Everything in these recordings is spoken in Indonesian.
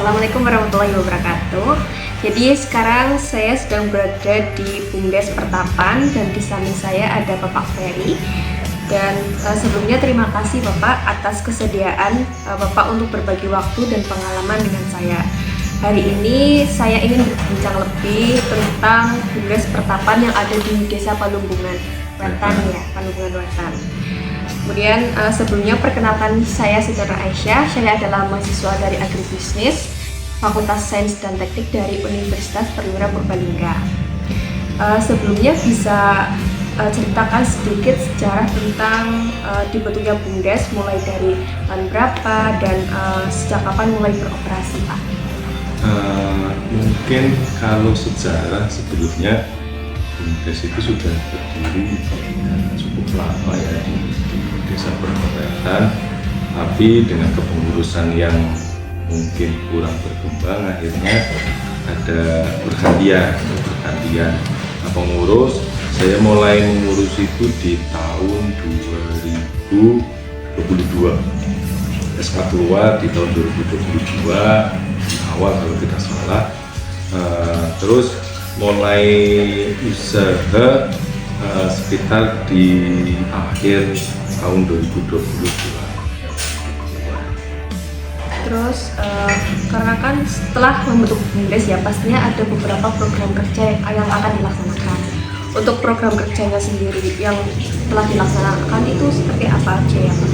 Assalamualaikum warahmatullahi wabarakatuh. Jadi sekarang saya sedang berada di BUMDes Pertapan dan di samping saya ada Bapak Ferry. Dan sebelumnya terima kasih Bapak atas kesediaan Bapak untuk berbagi waktu dan pengalaman dengan saya. Hari ini saya ingin berbincang lebih tentang BUMDes Pertapan yang ada di Desa Palumbungan, Wetan ya, Palumbungan Wetan. Kemudian sebelumnya perkenalkan saya Saudara Aisyah, saya adalah mahasiswa dari Agribisnis, Fakultas Sains dan Teknik dari Universitas Perwira Purbalingga. Sebelumnya bisa ceritakan sedikit sejarah tentang dibentuknya BUMDes, mulai dari tahun berapa dan sejak kapan mulai beroperasi, Pak? Mungkin kalau sejarah sebelumnya BUMDes itu sudah berdiri cukup lama ya di Desa Perkotaan, tapi dengan kepengurusan yang mungkin kurang berkembang, akhirnya ada pergantian pengurus. Saya mulai mengurus itu di tahun 2022, SK keluar di tahun 2022 awal kalau tidak salah. Terus mulai usaha sekitar di akhir tahun 2022. Terus karena kan setelah membentuk BUMDes ya pastinya ada beberapa program kerja yang akan dilaksanakan. Untuk program kerjanya sendiri yang telah dilaksanakan itu seperti apa aja ya Pak?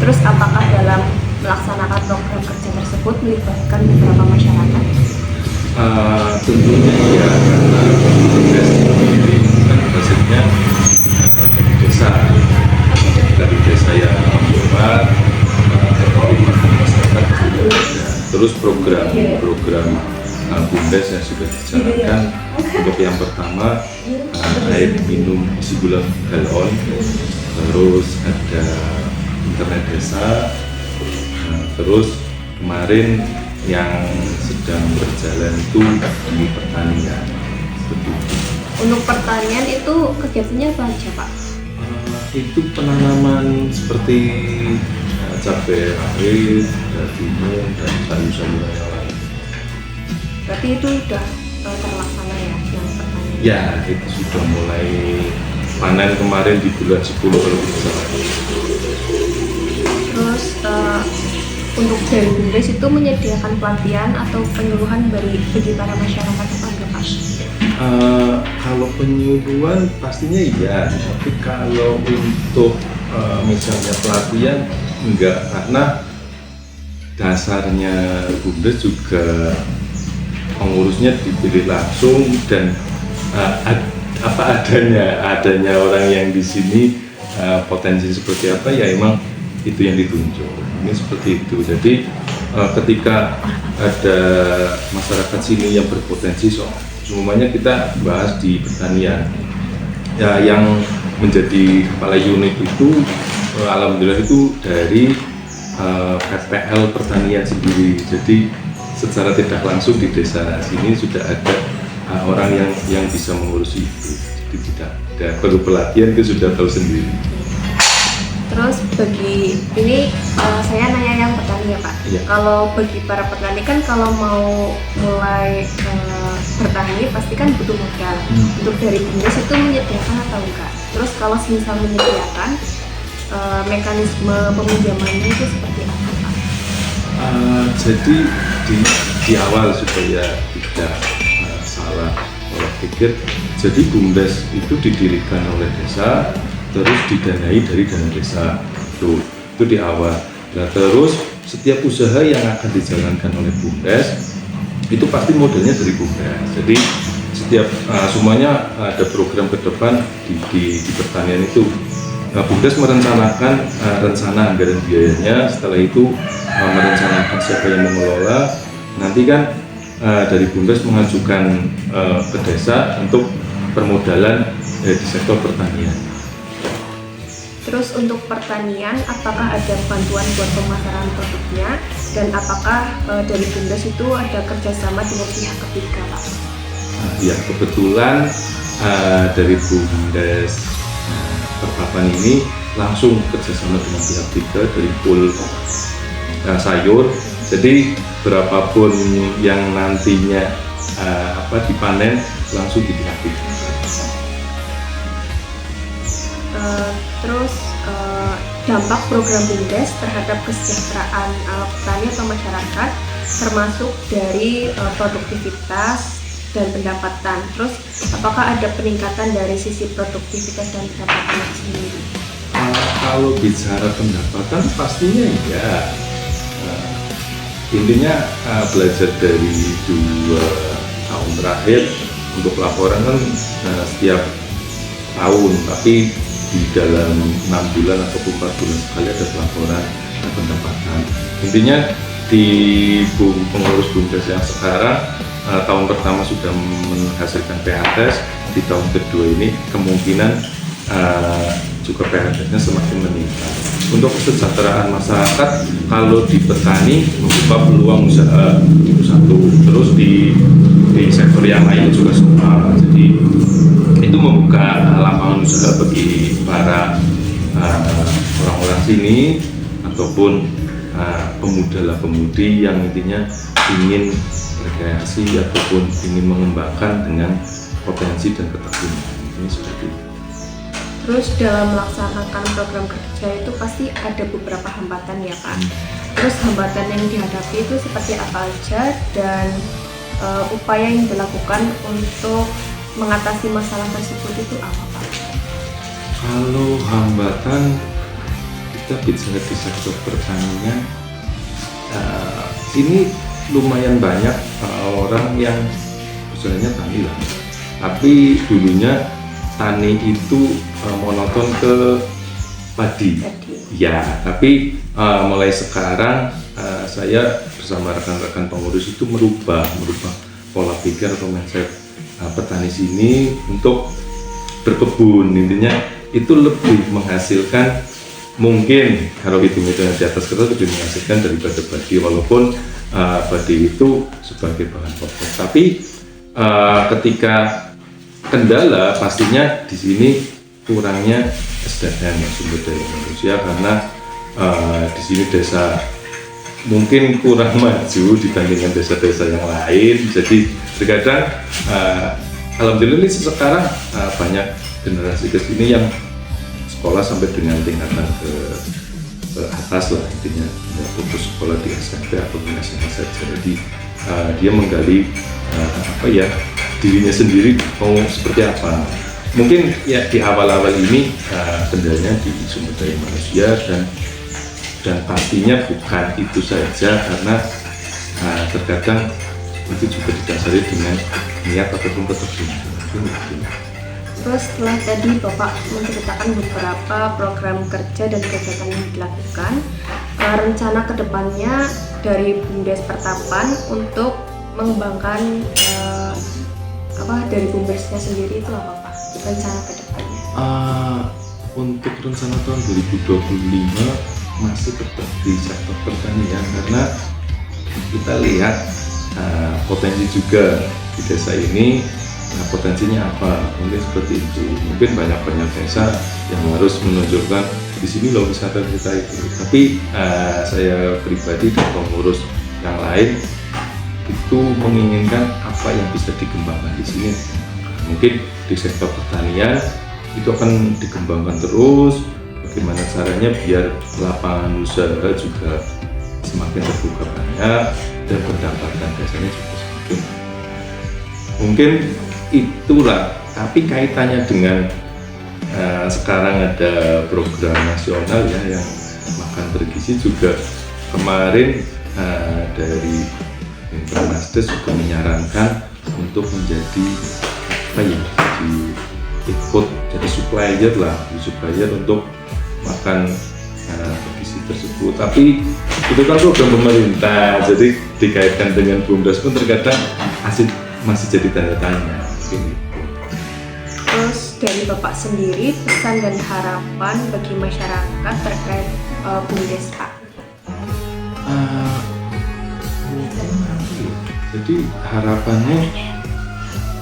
Terus apakah dalam melaksanakan program kerja tersebut melibatkan beberapa masyarakat? Tentunya ya, karena BUMDes sendiri kan basicnya dari desa yang membuat masyarakat juga ada. Terus program BUMDes yang sudah dijalankan, untuk yang pertama air minum isi gula galon, terus ada internet desa, terus kemarin yang sedang berjalan itu di pertanian. Untuk pertanian itu kegiatannya apa aja Pak? Itu penanaman seperti cabai rawit, timun, dan sayur-sayuran yang lain. Berarti itu sudah terlaksana ya yang pertanian? Ya, itu sudah mulai panen kemarin di bulan 10 kalau tidak salah. Terus untuk dari BUMDes itu menyediakan pelatihan atau penyuluhan bagi para masyarakat apa enggak Pak? Kalau penyuluhan pastinya iya, tapi kalau untuk misalnya pelatihan enggak, karena dasarnya BUMDes juga pengurusnya dipilih langsung dan apa adanya orang yang di sini potensi seperti apa ya emang itu yang ditunjuk. Ini seperti itu. Jadi ketika ada masyarakat sini yang berpotensi, semuanya kita bahas di pertanian. Ya, yang menjadi kepala unit itu alhamdulillah itu dari PPL pertanian sendiri. Jadi secara tidak langsung di desa sini sudah ada orang yang bisa mengurus itu. Jadi tidak perlu pelatihan, itu sudah tahu sendiri. Terus bagi ini saya nanya yang petani ya Pak. Iya. Kalau bagi para petani kan kalau mau mulai bertani pasti kan butuh modal. Untuk dari BUMDes itu menyediakan atau enggak? Terus kalau misal menyediakan mekanisme peminjamannya itu seperti apa Pak? Jadi di awal supaya tidak salah pola pikir, jadi BUMDes itu didirikan oleh desa, terus didanai dari dana desa itu di awal. Nah, terus setiap usaha yang akan dijalankan oleh BUMDes itu pasti modelnya dari BUMDes. Jadi setiap semuanya ada program ke depan di pertanian itu. Nah, BUMDes merencanakan rencana anggaran biayanya, setelah itu merencanakan siapa yang mengelola. Nanti kan dari BUMDes mengajukan ke desa untuk permodalan di sektor pertanian. Terus untuk pertanian, apakah ada bantuan buat pemasaran produknya dan apakah dari BUMDes itu ada kerjasama dengan pihak ketiga Pak? Ya, kebetulan dari BUMDes Pertapan ini langsung kerjasama dengan pihak ketiga dari pool sayur. Jadi berapapun yang nantinya dipanen langsung didihabis. Terus dampak program BUMDes terhadap kesejahteraan petani atau masyarakat termasuk dari produktivitas dan pendapatan. Terus apakah ada peningkatan dari sisi produktivitas dan pendapatan sendiri? Kalau bicara pendapatan pastinya ya. Intinya belajar dari 2 tahun terakhir untuk laporan kan setiap tahun, tapi di dalam 6 bulan atau 4 bulan sekali ada laporan pendapatan. Intinya di pengurus BUMDes yang sekarang tahun pertama sudah menghasilkan PHTS, di tahun kedua ini kemungkinan juga PHTS-nya semakin meningkat. Untuk kesejahteraan masyarakat, kalau di petani membuka peluang usaha satu, terus di sektor yang lain juga sama. Jadi itu membuka lapangan usaha bagi para orang-orang sini ataupun pemuda-pemudi yang intinya ingin rekreasi ataupun ingin mengembangkan dengan potensi dan ketekunian. Ini seperti itu. Terus dalam melaksanakan program kerja itu pasti ada beberapa hambatan ya Pak. Terus hambatan yang dihadapi itu seperti apa aja dan upaya yang dilakukan untuk mengatasi masalah tersebut itu apa Pak? Kalau hambatan kita bicara di sektor pertanian, ini lumayan banyak orang yang usahanya tani lah, tapi dulunya tani itu monoton ke padi. Ya, tapi mulai sekarang saya bersama rekan-rekan pengurus itu merubah pola pikir atau mindset petani sini untuk berkebun. Intinya itu lebih menghasilkan, mungkin kalau hitung-hitungan di atas kertas lebih menghasilkan daripada padi, walaupun padi itu sebagai bahan pokok. Tapi ketika kendala pastinya di sini kurangnya SDM, sumber daya manusia, karena di sini desa mungkin kurang maju dibandingkan desa-desa yang lain. Jadi terkadang alhamdulillah ini sekarang banyak generasi ke sini yang sekolah sampai dengan tingkatan ke atas lah, intinya putus sekolah di SMP atau di SMA saja. Jadi dia menggali dirinya sendiri mau seperti apa. Mungkin ya di awal-awal ini kendalanya di sumber daya manusia dan pastinya bukan itu saja, karena terkadang itu juga didasari dengan niat ataupun keterbatasan. Terus setelah tadi Bapak menceritakan beberapa program kerja dan kegiatan yang dilakukan, rencana kedepannya dari BUMDes Pertapan untuk mengembangkan dari BUMDesnya sendiri itu apa Pak? Rencana kedepannya? Untuk rencana tahun 2025 masih tetap di sektor pertanian, karena kita lihat potensi juga di desa ini. Potensinya apa? Mungkin seperti itu. Mungkin banyak desa yang harus menunjukkan di sini loh wisata kita itu. Tapi saya pribadi dan pengurus yang lain itu menginginkan apa yang bisa dikembangkan di sini. Mungkin di sektor pertanian itu akan dikembangkan terus. Bagaimana caranya biar lapangan usaha juga semakin terbuka banyak dan pendapatan desanya juga semakin. Mungkin itulah, tapi kaitannya dengan sekarang ada program nasional ya yang makan bergizi juga. Kemarin dari Nasdes juga menyarankan untuk menjadi ikut jadi supplier untuk makan bergizi tersebut. Tapi itu kan program pemerintah, jadi dikaitkan dengan BUMDes pun terkadang masih jadi tanda tanya. Terus dari Bapak sendiri, pesan dan harapan bagi masyarakat terkait BUMDes Pak? Jadi harapannya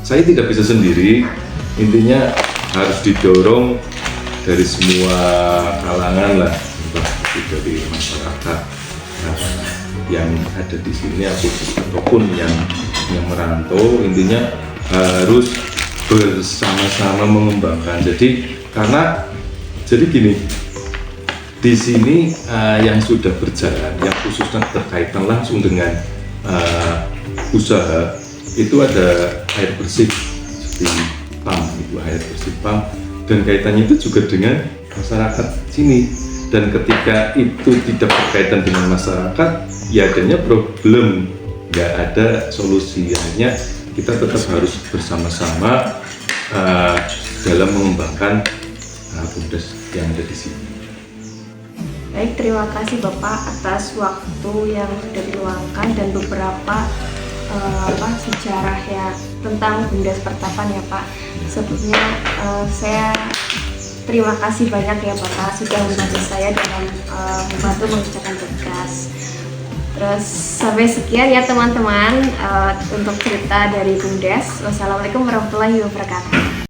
saya tidak bisa sendiri, intinya harus didorong dari semua kalangan lah, entah itu dari masyarakat, yang ada di sini ataupun yang merantau, intinya harus bersama-sama mengembangkan. Jadi gini, di sini yang sudah berjalan, yang khususnya berkaitan langsung dengan usaha, itu ada air bersih seperti PAM, itu air bersih PAM, dan kaitannya itu juga dengan masyarakat sini. Dan ketika itu tidak berkaitan dengan masyarakat, ya adanya problem, nggak ada solusi. Akhirnya kita tetap harus bersama-sama dalam mengembangkan BUMDes yang ada di sini. Baik, terima kasih Bapak atas waktu yang sudah diluangkan dan beberapa sejarah ya tentang BUMDes Pertapan ya Pak. Sebelumnya saya terima kasih banyak ya Bapak sudah membantu saya dalam membantu mengerjakan tugas. Terus sampai sekian ya teman-teman untuk cerita dari BUMDes. Wassalamualaikum warahmatullahi wabarakatuh.